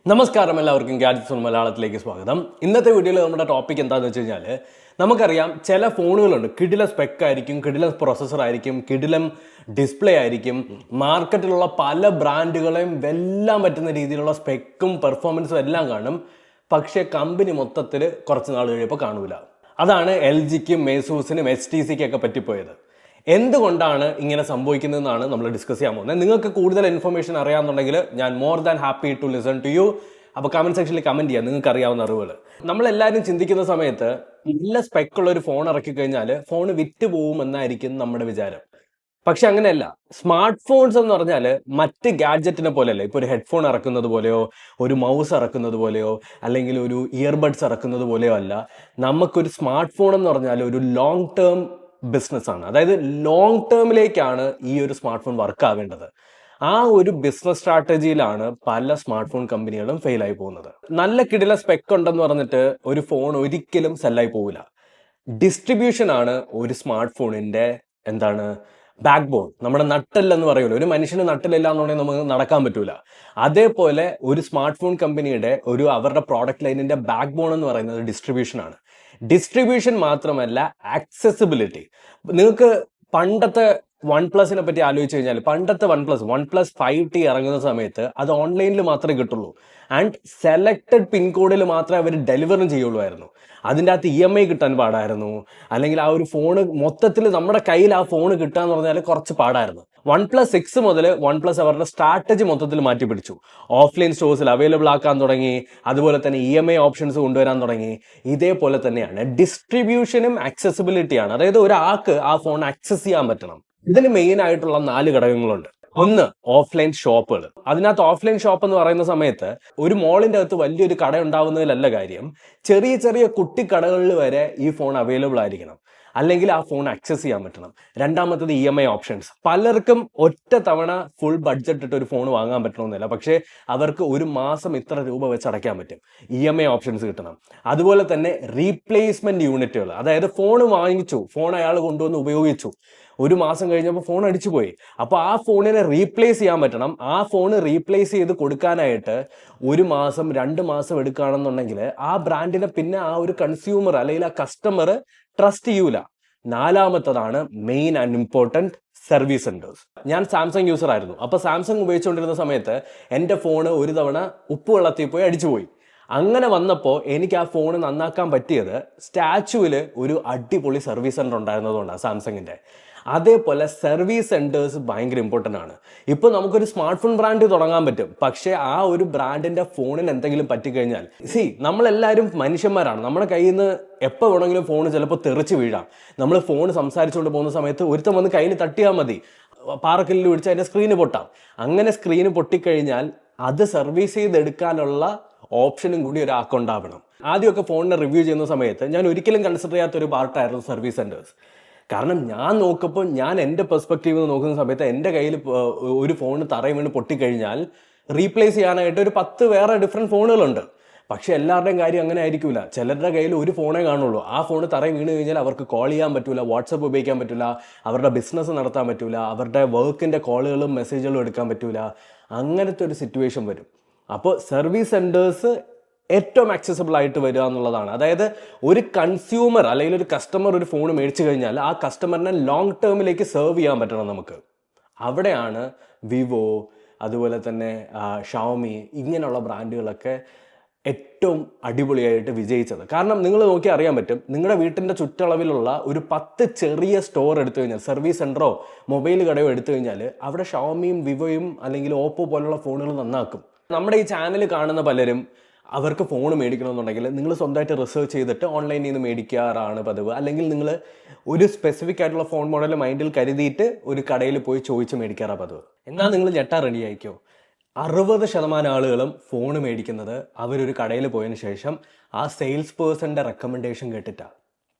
നമസ്കാരം എല്ലാവർക്കും gadgets on മലയാളത്തിലേക്ക് സ്വാഗതം. ഇന്നത്തെ വീഡിയോയിൽ നമ്മുടെ ടോപ്പിക് എന്താണെന്ന് വെച്ച് കഴിഞ്ഞാൽ നമുക്കറിയാം ചില ഫോണുകളുണ്ട് കിടിലം സ്പെക്ക് ആയിരിക്കും, കിടിലം പ്രൊസസ്സർ ആയിരിക്കും, കിടിലം ഡിസ്പ്ലേ ആയിരിക്കും, മാർക്കറ്റിലുള്ള പല ബ്രാൻഡുകളെയും വെല്ലാൻ പറ്റുന്ന രീതിയിലുള്ള സ്പെക്കും പെർഫോമൻസും എല്ലാം കാണും. പക്ഷേ കമ്പനി മൊത്തത്തിൽ കുറച്ച് നാൾ കഴിയുമ്പോൾ കാണൂല. അതാണ് എൽ ജിക്കും മേസൂസിനും HTCക്കും ഒക്കെ പറ്റിപ്പോയത്. എന്തുകൊണ്ടാണ് ഇങ്ങനെ സംഭവിക്കുന്നതെന്നാണ് നമ്മൾ ഡിസ്കസ് ചെയ്യാൻ പോകുന്നത്. നിങ്ങൾക്ക് കൂടുതൽ ഇൻഫർമേഷൻ അറിയാമെന്നുണ്ടെങ്കിൽ ഞാൻ more than happy to listen to you. അപ്പോൾ കമന്റ് സെക്ഷനിൽ കമന്റ് ചെയ്യാം നിങ്ങൾക്ക് അറിയാവുന്ന അറിവുകൾ. നമ്മളെല്ലാവരും ചിന്തിക്കുന്ന സമയത്ത് നല്ല സ്പെക്കുള്ള ഒരു ഫോൺ ഇറക്കി കഴിഞ്ഞാൽ ഫോൺ വിറ്റ് പോകും എന്നായിരിക്കും നമ്മുടെ വിചാരം. പക്ഷെ അങ്ങനെയല്ല. സ്മാർട്ട് ഫോൺസ് എന്ന് പറഞ്ഞാൽ മറ്റ് ഗാഡ്ജറ്റിനെ പോലെയല്ല. ഇപ്പോൾ ഒരു ഹെഡ്ഫോൺ ഇറക്കുന്നത് പോലെയോ ഒരു മൗസ് ഇറക്കുന്നത് പോലെയോ അല്ലെങ്കിൽ ഒരു ഇയർബഡ്സ് ഇറക്കുന്നത് പോലെയോ അല്ല. നമുക്കൊരു സ്മാർട്ട് ഫോൺ എന്ന് പറഞ്ഞാൽ ഒരു ലോങ് ടേം ബിസിനസ്സാണ്. അതായത് ലോങ് ടേമിലേക്കാണ് ഈ ഒരു സ്മാർട്ട് ഫോൺ വർക്ക് ആവേണ്ടത്. ആ ഒരു ബിസിനസ് സ്ട്രാറ്റജിയിലാണ് പല സ്മാർട്ട് ഫോൺ കമ്പനികളും ഫെയിലായി പോകുന്നത്. നല്ല കിടില സ്പെക്ക് ഉണ്ടെന്ന് പറഞ്ഞിട്ട് ഒരു ഫോൺ ഒരിക്കലും സെല്ലായി പോവില്ല. ഡിസ്ട്രിബ്യൂഷൻ ആണ് ഒരു സ്മാർട്ട് ഫോണിന്റെ ബാക്ക് ബോൺ. നമ്മുടെ നട്ടെല്ലെന്ന് പറയുമല്ലോ. ഒരു മനുഷ്യന് നട്ടിലില്ല എന്നുണ്ടെങ്കിൽ നമുക്ക് നടക്കാൻ പറ്റൂല. അതേപോലെ ഒരു സ്മാർട്ട് ഫോൺ കമ്പനിയുടെ അവരുടെ പ്രോഡക്റ്റ് ലൈനിന്റെ ബാക്ക് ബോൺ എന്ന് പറയുന്നത് ഡിസ്ട്രിബ്യൂഷൻ ആണ്. ഡിസ്ട്രിബ്യൂഷൻ മാത്രമല്ല, ആക്സസിബിലിറ്റി. നിങ്ങൾക്ക് പണ്ടത്തെ വൺ പ്ലസിനെ പറ്റി ആലോചിച്ച് കഴിഞ്ഞാൽ പണ്ടത്തെ വൺ പ്ലസ് 5T ഇറങ്ങുന്ന സമയത്ത് അത് ഓൺലൈനിൽ മാത്രമേ കിട്ടുള്ളൂ. ആൻഡ് സെലക്റ്റഡ് പിൻകോഡിൽ മാത്രമേ അവർ ഡെലിവറും ചെയ്യുള്ളൂ. അതിൻ്റെ അകത്ത് EMI കിട്ടാൻ പാടായിരുന്നു. അല്ലെങ്കിൽ ആ ഒരു ഫോണ് മൊത്തത്തിൽ നമ്മുടെ കയ്യിൽ ആ ഫോൺ കിട്ടുക എന്ന് പറഞ്ഞാൽ കുറച്ച് പാടായിരുന്നു. OnePlus 6 മുതൽ OnePlus അവരുടെ സ്ട്രാറ്റജി മൊത്തത്തിൽ മാറ്റി പിടിച്ചു. ഓഫ്ലൈൻ സ്റ്റോഴ്സിൽ അവൈലബിൾ ആക്കാൻ തുടങ്ങി. അതുപോലെ തന്നെ EMI ഓപ്ഷൻസ് കൊണ്ടുവരാൻ തുടങ്ങി. ഇതേപോലെ തന്നെയാണ് ഡിസ്ട്രിബ്യൂഷനും ആക്സസിബിലിറ്റിയാണ്. അതായത് ഒരാൾക്ക് ആ ഫോൺ ആക്സസ് ചെയ്യാൻ പറ്റണം. ഇതിന് മെയിൻ ആയിട്ടുള്ള 4 ഘടകങ്ങളുണ്ട്. ഒന്ന്, ഓഫ്ലൈൻ ഷോപ്പുകൾ. അതിനകത്ത് ഓഫ്ലൈൻ ഷോപ്പ് എന്ന് പറയുന്ന സമയത്ത് ഒരു മോളിന്റെ അകത്ത് വലിയൊരു കട ഉണ്ടാവുന്നതിലല്ല കാര്യം. ചെറിയ ചെറിയ കുട്ടിക്കടകളിൽ വരെ ഈ ഫോൺ അവൈലബിൾ ആയിരിക്കണം. അല്ലെങ്കിൽ ആ ഫോൺ ആക്സസ് ചെയ്യാൻ പറ്റണം. രണ്ടാമത്തത് EMI ഓപ്ഷൻസ്. പലർക്കും ഒറ്റ തവണ ഫുൾ ബഡ്ജറ്റ് ഇട്ട് ഒരു ഫോൺ വാങ്ങാൻ പറ്റണമെന്നില്ല. പക്ഷേ അവർക്ക് ഒരു മാസം ഇത്ര രൂപ വെച്ച് അടയ്ക്കാൻ പറ്റും. EMI ഓപ്ഷൻസ് കിട്ടണം. അതുപോലെ തന്നെ റീപ്ലേസ്മെന്റ് യൂണിറ്റുകൾ. അതായത് ഫോൺ വാങ്ങിച്ചു, ഫോൺ അയാൾ കൊണ്ടുവന്ന് ഉപയോഗിച്ചു, ഒരു മാസം കഴിഞ്ഞപ്പോൾ ഫോൺ അടിച്ചുപോയി. അപ്പോൾ ആ ഫോണിനെ റീപ്ലേസ് ചെയ്യാൻ പറ്റണം. ആ ഫോൺ റീപ്ലേസ് ചെയ്ത് കൊടുക്കാനായിട്ട് ഒരു മാസം 2 മാസം എടുക്കുകയാണെന്നുണ്ടെങ്കിൽ ആ ബ്രാൻഡിനെ പിന്നെ ആ ഒരു കൺസ്യൂമർ അല്ലെങ്കിൽ ആ കസ്റ്റമർ ട്രസ്റ്റ് ചെയ്യൂല. നാലാമത്തതാണ് main and important, service centres. ഞാൻ സാംസങ് യൂസർ ആയിരുന്നു. അപ്പോൾ സാംസങ് ഉപയോഗിച്ചുകൊണ്ടിരുന്ന സമയത്ത് എൻ്റെ ഫോണ് ഒരു തവണ ഉപ്പ് വെള്ളത്തിൽ പോയി അടിച്ചുപോയി. അങ്ങനെ വന്നപ്പോൾ എനിക്ക് ആ ഫോൺ നന്നാക്കാൻ പറ്റിയത് സ്റ്റാച്യുവിൽ ഒരു അടിപൊളി സർവീസ് സെന്റർ ഉണ്ടായിരുന്നതുകൊണ്ടാണ്, സാംസങ്ങിൻ്റെ. അതേപോലെ സർവീസ് സെന്റേഴ്സ് ഭയങ്കര ഇമ്പോർട്ടൻ്റ് ആണ്. ഇപ്പോൾ നമുക്കൊരു സ്മാർട്ട് ഫോൺ ബ്രാൻഡ് തുടങ്ങാൻ പറ്റും. പക്ഷേ ആ ഒരു ബ്രാൻഡിന്റെ ഫോണിന് എന്തെങ്കിലും പറ്റിക്കഴിഞ്ഞാൽ, നമ്മളെല്ലാവരും മനുഷ്യന്മാരാണ്. നമ്മുടെ കയ്യിൽ നിന്ന് എപ്പോൾ വേണമെങ്കിലും ഫോൺ ചിലപ്പോൾ തെറിച്ച് വീഴാം. നമ്മൾ ഫോൺ സംസാരിച്ചുകൊണ്ട് പോകുന്ന സമയത്ത് ഒരുത്തം വന്ന് കയ്യിൽ തട്ടിയാൽ മതി, പാറക്കല്ലിൽ പിടിച്ച് അതിന്റെ സ്ക്രീന് പൊട്ടാം. അങ്ങനെ സ്ക്രീന് പൊട്ടിക്കഴിഞ്ഞാൽ അത് സർവീസ് ചെയ്തെടുക്കാനുള്ള ഓപ്ഷനും കൂടി ഒരാൾക്ക് ഉണ്ടാവണം. ആദ്യമൊക്കെ ഫോണിനെ റിവ്യൂ ചെയ്യുന്ന സമയത്ത് ഞാൻ ഒരിക്കലും കൺസിഡർ ചെയ്യാത്തൊരു പാർട്ടായിരുന്നു സർവീസ് സെന്റേഴ്സ്. കാരണം ഞാൻ നോക്കുമ്പോൾ, ഞാൻ എൻ്റെ പെർസ്പെക്റ്റീവ് നോക്കുന്ന സമയത്ത് എൻ്റെ കയ്യിൽ ഒരു ഫോൺ തറയിൽ വീണ് പൊട്ടിക്കഴിഞ്ഞാൽ റീപ്ലേസ് ചെയ്യാനായിട്ട് ഒരു 10 വേറെ ഡിഫറെൻറ്റ് ഫോണുകളുണ്ട്. പക്ഷെ എല്ലാവരുടെയും കാര്യം അങ്ങനെ ആയിരിക്കില്ല. ചിലരുടെ കയ്യിൽ ഒരു ഫോണേ കാണുള്ളൂ. ആ ഫോൺ തറയിൽ വീണ് കഴിഞ്ഞാൽ അവർക്ക് കോൾ ചെയ്യാൻ പറ്റില്ല, വാട്സപ്പ് ഉപയോഗിക്കാൻ പറ്റില്ല, അവരുടെ ബിസിനസ് നടത്താൻ പറ്റില്ല, അവരുടെ വർക്കിൻ്റെ കോളുകളും മെസ്സേജുകളും എടുക്കാൻ പറ്റില്ല. അങ്ങനത്തെ ഒരു സിറ്റുവേഷൻ വരും. അപ്പോൾ സർവീസ് സെൻറ്റേഴ്സ് ഏറ്റവും ആക്സസിബിൾ ആയിട്ട് വരിക എന്നുള്ളതാണ്. അതായത് ഒരു കൺസ്യൂമർ അല്ലെങ്കിൽ ഒരു കസ്റ്റമർ ഒരു ഫോൺ മേടിച്ചു കഴിഞ്ഞാൽ ആ കസ്റ്റമറിനെ ലോങ് ടേമിലേക്ക് സെർവ് ചെയ്യാൻ പറ്റണം നമുക്ക്. അവിടെയാണ് വിവോ, അതുപോലെ തന്നെ ഷവോമി, ഇങ്ങനെയുള്ള ബ്രാൻഡുകളൊക്കെ ഏറ്റവും അടിപൊളിയായിട്ട് വിജയിച്ചത്. കാരണം നിങ്ങൾ നോക്കി അറിയാൻ പറ്റും, നിങ്ങളുടെ വീട്ടിൻ്റെ ചുറ്റളവിലുള്ള ഒരു 10 ചെറിയ സ്റ്റോർ എടുത്തു കഴിഞ്ഞാൽ, സർവീസ് സെൻ്ററോ മൊബൈൽ കടയോ എടുത്തു കഴിഞ്ഞാൽ അവിടെ ഷവോമിയും വിവോയും അല്ലെങ്കിൽ ഓപ്പോ പോലുള്ള ഫോണുകൾ നന്നാക്കും. നമ്മുടെ ഈ ചാനൽ കാണുന്ന പലരും അവർക്ക് ഫോൺ മേടിക്കണമെന്നുണ്ടെങ്കിൽ നിങ്ങൾ സ്വന്തമായിട്ട് റിസർച്ച് ചെയ്തിട്ട് ഓൺലൈനിൽ നിന്ന് മേടിക്കാറാണ് പതിവ്. അല്ലെങ്കിൽ നിങ്ങൾ ഒരു സ്പെസിഫിക് ആയിട്ടുള്ള ഫോൺ മോഡൽ മൈൻഡിൽ കരുതിയിട്ട് ഒരു കടയിൽ പോയി ചോദിച്ച് മേടിക്കാറാണ് പതിവ്. എന്നാൽ നിങ്ങൾ ഞെട്ടാൻ റെഡി ആയിക്കോ, 60% ആളുകളും ഫോൺ മേടിക്കുന്നത് അവരൊരു കടയിൽ പോയതിന് ശേഷം ആ സെയിൽസ് പേഴ്സൻ്റെ റെക്കമെൻഡേഷൻ കേട്ടിട്ടാണ്.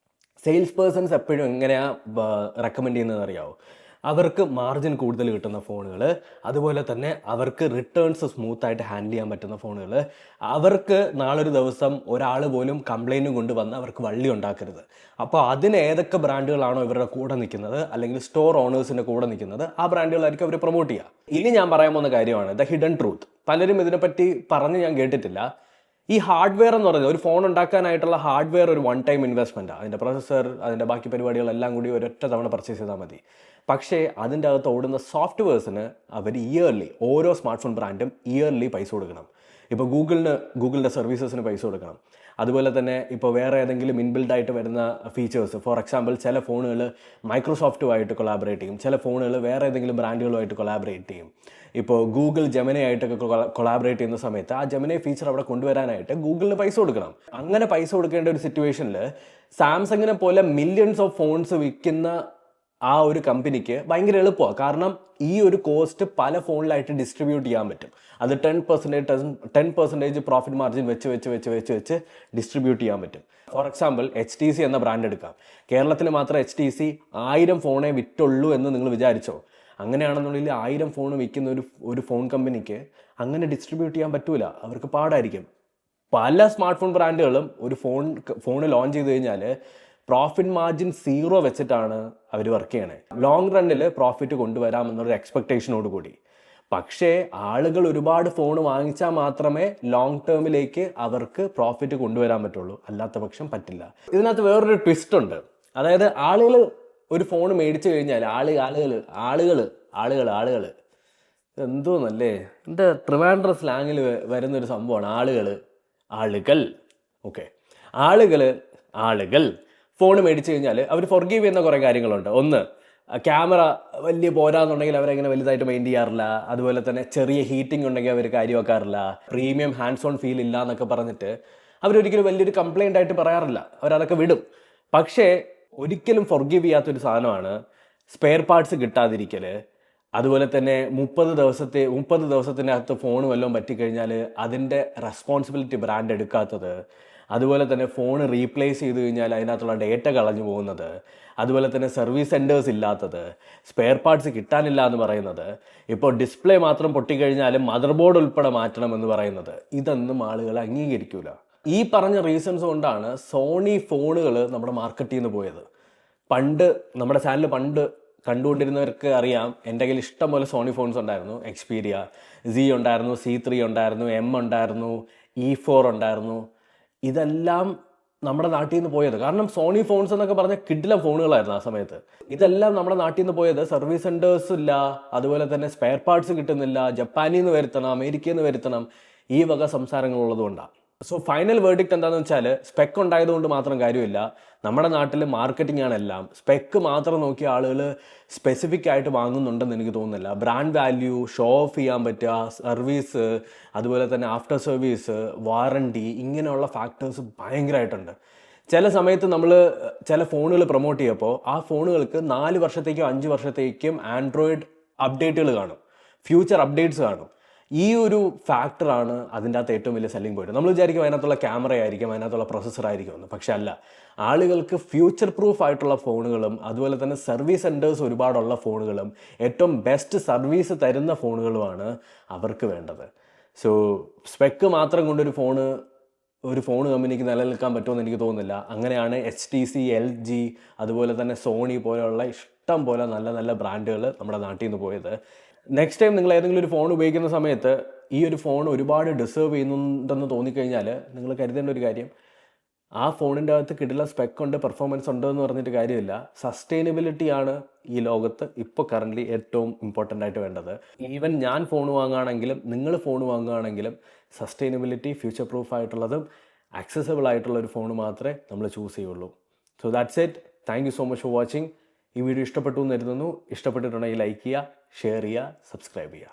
സെയിൽസ് പേഴ്സൺസ് എപ്പോഴും എങ്ങനെയാണ് റെക്കമെൻഡ് ചെയ്യുന്നത് അറിയാവോ? അവർക്ക് മാർജിൻ കൂടുതൽ കിട്ടുന്ന ഫോണുകൾ, അതുപോലെ തന്നെ അവർക്ക് റിട്ടേൺസ് സ്മൂത്തായിട്ട് ഹാൻഡിൽ ചെയ്യാൻ പറ്റുന്ന ഫോണുകൾ, അവർക്ക് നാളൊരു ദിവസം ഒരാൾ പോലും കംപ്ലൈൻറ്റ് കൊണ്ടുവന്ന് അവർക്ക് വള്ളി ഉണ്ടാക്കരുത്. അപ്പോൾ അതിന് ഏതൊക്കെ ബ്രാൻഡുകളാണോ ഇവരുടെ കൂടെ നിൽക്കുന്നത്, അല്ലെങ്കിൽ സ്റ്റോർ ഓണേഴ്സിൻ്റെ കൂടെ നിൽക്കുന്നത്, ആ ബ്രാൻഡുകളായിരിക്കും അവർ പ്രൊമോട്ട് ചെയ്യുക. ഇനി ഞാൻ പറയാൻ പോകുന്ന കാര്യമാണ് ദ ഹിഡൻ ട്രൂത്ത്. പലരും ഇതിനെപ്പറ്റി പറഞ്ഞ് ഞാൻ കേട്ടിട്ടില്ല. ഈ ഹാർഡ്വെയർ എന്ന് പറയുന്നത്, ഒരു ഫോൺ ഉണ്ടാക്കാനായിട്ടുള്ള ഹാർഡ്വെയർ ഒരു വൺ ടൈം ഇൻവെസ്റ്റ്മെൻറ്റാണ്. അതിൻ്റെ പ്രൊസസ്സർ, അതിൻ്റെ ബാക്കി പരിപാടികളെല്ലാം കൂടി ഒരൊറ്റ തവണ പർച്ചേസ് ചെയ്താൽ മതി. പക്ഷേ അതിൻ്റെ അകത്ത് ഓടുന്ന സോഫ്റ്റ്വെയർസിന് അവർ ഇയർലി, ഓരോ സ്മാർട്ട് ഫോൺ ബ്രാൻഡും ഇയർലി പൈസ കൊടുക്കണം. ഇപ്പോൾ ഗൂഗിളിൻ്റെ സർവീസസിന് പൈസ കൊടുക്കണം. അതുപോലെ തന്നെ ഇപ്പോൾ വേറെ ഏതെങ്കിലും ഇൻബിൽഡ് വരുന്ന ഫീച്ചേഴ്സ്, ഫോർ എക്സാമ്പിൾ ചില ഫോണുകൾ മൈക്രോസോഫ്റ്റുമായിട്ട് കൊളാബറേറ്റ് ചെയ്യും, ചില ഫോണുകൾ വേറെ ഏതെങ്കിലും ബ്രാൻഡുകളുമായിട്ട് കൊളാബറേറ്റ് ചെയ്യും. ഇപ്പോൾ ഗൂഗിൾ ജെമിനി ആയിട്ടൊക്കെ കൊളാബറേറ്റ് ചെയ്യുന്ന സമയത്ത് ആ ജെമിനി ഫീച്ചർ അവിടെ കൊണ്ടുവരാനായിട്ട് ഗൂഗിളിന് പൈസ കൊടുക്കണം. അങ്ങനെ പൈസ കൊടുക്കേണ്ട ഒരു സിറ്റുവേഷനിൽ സാംസങ്ങിനെ പോലെ മില്യൺസ് ഓഫ് ഫോൺസ് വിൽക്കുന്ന ആ ഒരു കമ്പനിക്ക് ഭയങ്കര എളുപ്പമാണ്. കാരണം ഈ ഒരു കോസ്റ്റ് പല ഫോണിലായിട്ട് ഡിസ്ട്രിബ്യൂട്ട് ചെയ്യാൻ പറ്റും. അത് 10% പ്രോഫിറ്റ് മാർജിൻ വെച്ച് ഡിസ്ട്രിബ്യൂട്ട് ചെയ്യാൻ പറ്റും. ഫോർ എക്സാമ്പിൾ HTC എന്ന ബ്രാൻഡ് എടുക്കാം. കേരളത്തിൽ മാത്രം HTC 1000 ഫോണേ വിറ്റുള്ളൂ എന്ന് നിങ്ങൾ വിചാരിച്ചോ? അങ്ങനെയാണെന്നുണ്ടെങ്കിൽ 1000 ഫോൺ വിൽക്കുന്ന ഒരു ഫോൺ കമ്പനിക്ക് അങ്ങനെ ഡിസ്ട്രിബ്യൂട്ട് ചെയ്യാൻ പറ്റൂല, അവർക്ക് പാടായിരിക്കും. പല സ്മാർട്ട് ഫോൺ ബ്രാൻഡുകളും ഒരു ഫോൺ ലോഞ്ച് ചെയ്ത് കഴിഞ്ഞാൽ പ്രോഫിറ്റ് മാർജിൻ 0 വെച്ചിട്ടാണ് അവർ വർക്ക് ചെയ്യണേ. ലോങ് റണ്ണിൽ പ്രോഫിറ്റ് കൊണ്ടുവരാമെന്നൊരു എക്സ്പെക്ടേഷനോട് കൂടി. പക്ഷേ ആളുകൾ ഒരുപാട് ഫോൺ വാങ്ങിച്ചാൽ മാത്രമേ ലോങ് ടേമിലേക്ക് അവർക്ക് പ്രോഫിറ്റ് കൊണ്ടുവരാൻ പറ്റുള്ളൂ, അല്ലാത്ത പക്ഷം പറ്റില്ല. ഇതിനകത്ത് വേറൊരു ട്വിസ്റ്റ് ഉണ്ട്. അതായത് ആളുകൾ ഒരു ഫോൺ മേടിച്ചു കഴിഞ്ഞാൽ ആളുകൾ എന്തോന്നല്ലേ, എൻ്റെ ട്രിവാൻഡ്രം സ്ലാങ്ങിൽ വരുന്നൊരു സംഭവമാണ് ആളുകൾ. ഓക്കെ, ആളുകൾ ഫോൺ മേടിച്ചു കഴിഞ്ഞാൽ അവർ ഫോർഗീവ് ചെയ്യുന്ന കുറേ കാര്യങ്ങളുണ്ട്. ഒന്ന്, ക്യാമറ വലിയ പോരാന്നുണ്ടെങ്കിൽ അവരങ്ങനെ വലുതായിട്ട് മെയിൻ ചെയ്യാറില്ല. അതുപോലെ തന്നെ ചെറിയ ഹീറ്റിംഗ് ഉണ്ടെങ്കിൽ അവർ കാര്യമാക്കാറില്ല. പ്രീമിയം ഹാൻഡ്സ് ഓൺ ഫീൽ ഇല്ല എന്നൊക്കെ പറഞ്ഞിട്ട് അവരൊരിക്കലും വലിയൊരു കംപ്ലൈൻ്റ് ആയിട്ട് പറയാറില്ല, അവരതൊക്കെ വിടും. പക്ഷേ ഒരിക്കലും ഫോർഗീവ് ചെയ്യാത്തൊരു സാധനമാണ് സ്പെയർ പാർട്സ് കിട്ടാതിരിക്കൽ. അതുപോലെ തന്നെ 30 ദിവസത്തിനകത്ത് ഫോൺ വല്ലതും പറ്റിക്കഴിഞ്ഞാൽ അതിൻ്റെ റെസ്പോൺസിബിലിറ്റി ബ്രാൻഡ് എടുക്കാത്തത്. അതുപോലെ തന്നെ ഫോൺ റീപ്ലേസ് ചെയ്ത് കഴിഞ്ഞാൽ അതിനകത്തുള്ള ഡേറ്റ കളഞ്ഞു പോകുന്നത്. അതുപോലെ തന്നെ സർവീസ് സെൻറ്റേഴ്സ് ഇല്ലാത്തത്, സ്പെയർ പാർട്സ് കിട്ടാനില്ല എന്ന് പറയുന്നത്, ഇപ്പോൾ ഡിസ്പ്ലേ മാത്രം പൊട്ടിക്കഴിഞ്ഞാലും മദർ ബോർഡ് ഉൾപ്പെടെ മാറ്റണമെന്ന് പറയുന്നത്, ഇതൊന്നും ആളുകൾ അംഗീകരിക്കൂല. ഈ പറഞ്ഞ റീസൺസ് കൊണ്ടാണ് സോണി ഫോണുകൾ നമ്മുടെ മാർക്കറ്റിൽ നിന്ന് പോയത്. നമ്മുടെ ചാനൽ കണ്ടുകൊണ്ടിരുന്നവർക്ക് അറിയാം, എൻ്റെ കയ്യിൽ ഇഷ്ടംപോലെ സോണി ഫോൺസ് ഉണ്ടായിരുന്നു. എക്സ്പീരിയ Z ഉണ്ടായിരുന്നു, C3 ഉണ്ടായിരുന്നു, M ഉണ്ടായിരുന്നു, E4 ഉണ്ടായിരുന്നു. ഇതെല്ലാം നമ്മുടെ നാട്ടിൽ നിന്ന് പോയത് കാരണം സോണി ഫോൺസ് എന്നൊക്കെ പറഞ്ഞ കിഡിലം ഫോണുകളായിരുന്നു ആ സമയത്ത്. ഇതെല്ലാം നമ്മുടെ നാട്ടിൽ നിന്ന് പോയത് സർവീസ് സെൻറ്റേഴ്സ് ഇല്ല, അതുപോലെ തന്നെ സ്പെയർ പാർട്സ് കിട്ടുന്നില്ല, ജപ്പാനിൽ നിന്ന് വരുത്തണം, അമേരിക്കയിൽ നിന്ന് വരുത്തണം, ഈ വക സംസാരങ്ങളുള്ളത് കൊണ്ടാണ്. സോ ഫൈനൽ വേർഡിക്റ്റ് എന്താണെന്ന് വെച്ചാൽ, സ്പെക്ക് ഉണ്ടായതുകൊണ്ട് മാത്രം കാര്യമില്ല. നമ്മുടെ നാട്ടിൽ മാർക്കറ്റിംഗ് ആണ് എല്ലാം. സ്പെക്ക് മാത്രം നോക്കിയ ആളുകൾ സ്പെസിഫിക് ആയിട്ട് വാങ്ങുന്നുണ്ടെന്ന് എനിക്ക് തോന്നുന്നില്ല. ബ്രാൻഡ് വാല്യൂ, ഷോ ഓഫ് ചെയ്യാൻ പറ്റുക, സർവീസ്, അതുപോലെ തന്നെ ആഫ്റ്റർ സർവീസ്, വാറണ്ടി, ഇങ്ങനെയുള്ള ഫാക്ടേഴ്സ് ഭയങ്കരമായിട്ടുണ്ട്. ചില സമയത്ത് നമ്മൾ ചില ഫോണുകൾ പ്രൊമോട്ട് ചെയ്യപ്പോൾ ആ ഫോണുകൾക്ക് 4 വർഷത്തേക്കും 5 വർഷത്തേക്കും ആൻഡ്രോയിഡ് അപ്ഡേറ്റുകൾ കാണും, ഫ്യൂച്ചർ അപ്ഡേറ്റ്സ് കാണും. ഈ ഒരു ഫാക്ടറാണ് അതിൻ്റെ അകത്ത് ഏറ്റവും വലിയ സെല്ലിംഗ് പോയിന്റ്. നമ്മൾ വിചാരിക്കും അതിനകത്തുള്ള ക്യാമറ ആയിരിക്കും, അതിനകത്തുള്ള പ്രൊസസ്സർ ആയിരിക്കും എന്ന്. പക്ഷെ അല്ല, ആളുകൾക്ക് ഫ്യൂച്ചർ പ്രൂഫ് ആയിട്ടുള്ള ഫോണുകളും അതുപോലെ തന്നെ സർവീസ് സെൻറ്റേഴ്സ് ഒരുപാടുള്ള ഫോണുകളും ഏറ്റവും ബെസ്റ്റ് സർവീസ് തരുന്ന ഫോണുകളുമാണ് അവർക്ക് വേണ്ടത്. സോ സ്പെക്ക് മാത്രം കൊണ്ടൊരു ഫോൺ കമ്പനിക്ക് നിലനിൽക്കാൻ പറ്റുമെന്ന് എനിക്ക് തോന്നുന്നില്ല. അങ്ങനെയാണ് HTC, LG, അതുപോലെ തന്നെ സോണി പോലെയുള്ള ഇഷ്ടം പോലെ നല്ല നല്ല ബ്രാൻഡുകൾ നമ്മുടെ നാട്ടിൽ നിന്ന് പോയത്. നെക്സ്റ്റ് ടൈം നിങ്ങൾ ഏതെങ്കിലും ഒരു ഫോൺ ഉപയോഗിക്കുന്ന സമയത്ത് ഈ ഒരു ഫോൺ ഒരുപാട് ഡിസേർവ് ചെയ്യുന്നുണ്ടെന്ന് തോന്നിക്കഴിഞ്ഞാൽ നിങ്ങൾ കരുതേണ്ട ഒരു കാര്യം, ആ ഫോണിൻ്റെ അകത്ത് കിട്ടുന്ന സ്പെക്ക് ഉണ്ട്, പെർഫോമൻസ് ഉണ്ട് എന്ന് പറഞ്ഞിട്ട് കാര്യമില്ല. സസ്റ്റൈനബിലിറ്റിയാണ് ഈ ലോകത്ത് ഇപ്പോൾ കറൻ്റ്ലി ഏറ്റവും ഇമ്പോർട്ടൻ്റ് ആയിട്ട് വേണ്ടത്. ഈവൻ ഞാൻ ഫോൺ വാങ്ങുകയാണെങ്കിലും നിങ്ങൾ ഫോൺ വാങ്ങുകയാണെങ്കിലും സസ്റ്റൈനബിലിറ്റി, ഫ്യൂച്ചർ പ്രൂഫ് ആയിട്ടുള്ളതും ആക്സസിബിൾ ആയിട്ടുള്ള ഒരു ഫോൺ മാത്രമേ നമ്മൾ ചൂസ് ചെയ്യുള്ളൂ. So that's it. Thank you so much for watching. ഈ വീഡിയോ ഇഷ്ടപ്പെട്ടു എന്ന് കരുതുന്നു. ഇഷ്ടപ്പെട്ടിട്ടുണ്ടെങ്കിൽ ലൈക്ക് ചെയ്യുക, ഷെയർ ചെയ്യുക, സബ്സ്ക്രൈബ് ചെയ്യുക.